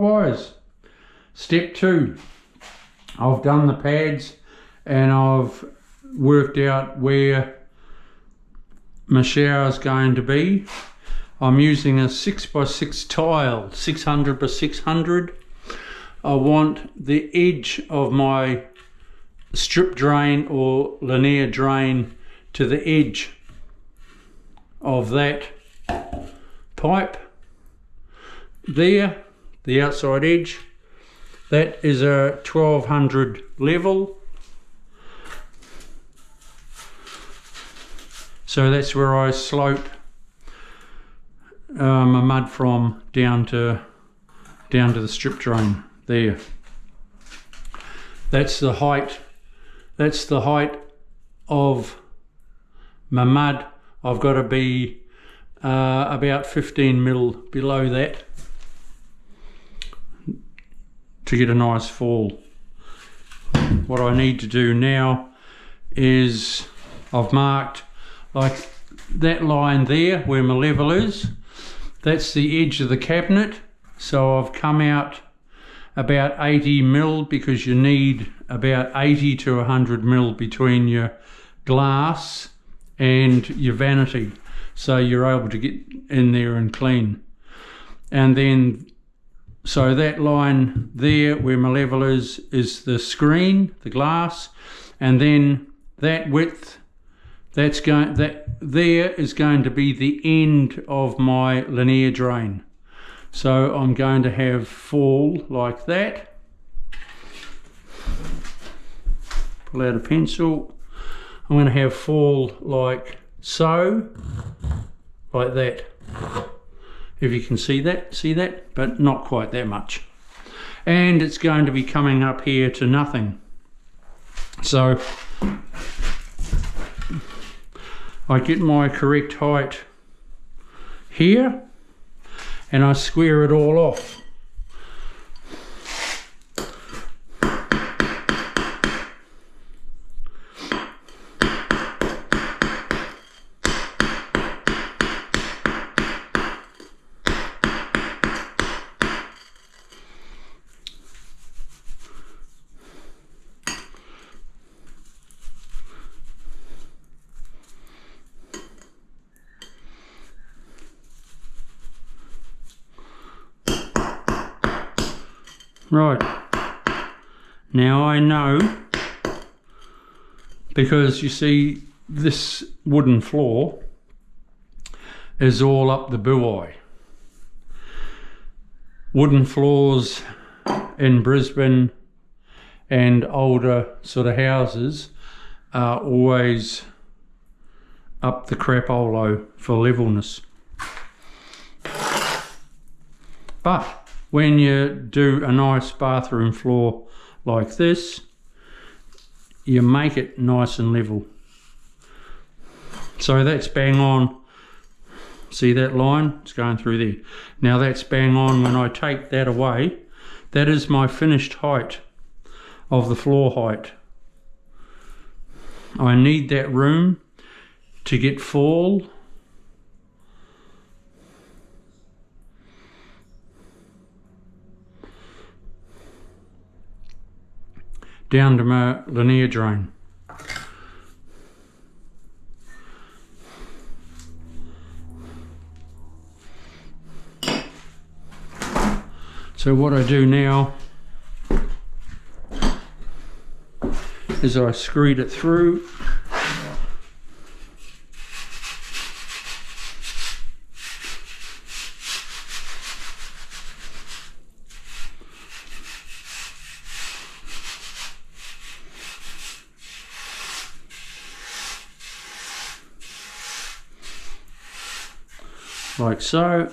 Wise. Step 2. I've done the pads and I've worked out where my shower is going to be. I'm using a 6x6 tile, 600 by 600. I want the edge of my strip drain or linear drain to the edge of that pipe there, the outside edge. That is a 1200 level, so that's where I slope my mud from down to the strip drain there. That's the height of my mud. I've got to be about 15 mil below that to get a nice fall. What I need to do now is I've marked like that line there where my level is. That's the edge of the cabinet, so I've come out about 80 mil because you need about 80 to 100 mil between your glass and your vanity, so you're able to get in there and clean. And then so that line there where my level is the screen, the glass, and then that width, that there is going to be the end of my linear drain. So I'm going to have fall like that. Pull out a pencil. I'm going to have fall like so, like that. If you can see that, but not quite that much. And it's going to be coming up here to nothing. So I get my correct height here and I square it all off. Right, now I know, because you see this wooden floor is all up the buoy. Wooden floors in Brisbane and older sort of houses are always up the crapolo for levelness. But when you do a nice bathroom floor like this, you make it nice and level. So that's bang on. See that line? It's going through there. Now that's bang on. When I take that away, that is my finished height of the floor height. I need that room to get fall. Down to my linear drain. So what I do now is I screed it through. Like so.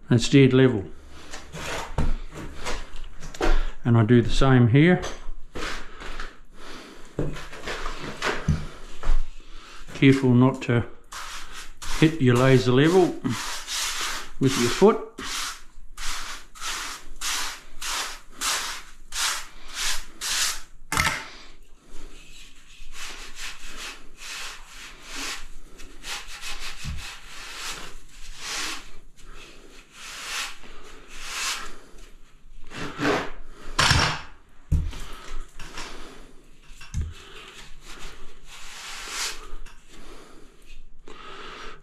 That's dead level. And I do the same here. Careful not to hit your laser level with your foot.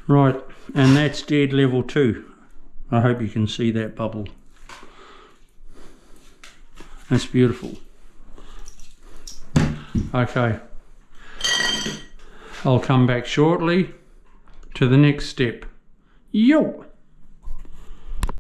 Right, and that's dead level too. I hope you can see that bubble. That's beautiful. Okay, I'll come back shortly to the next step. Yo!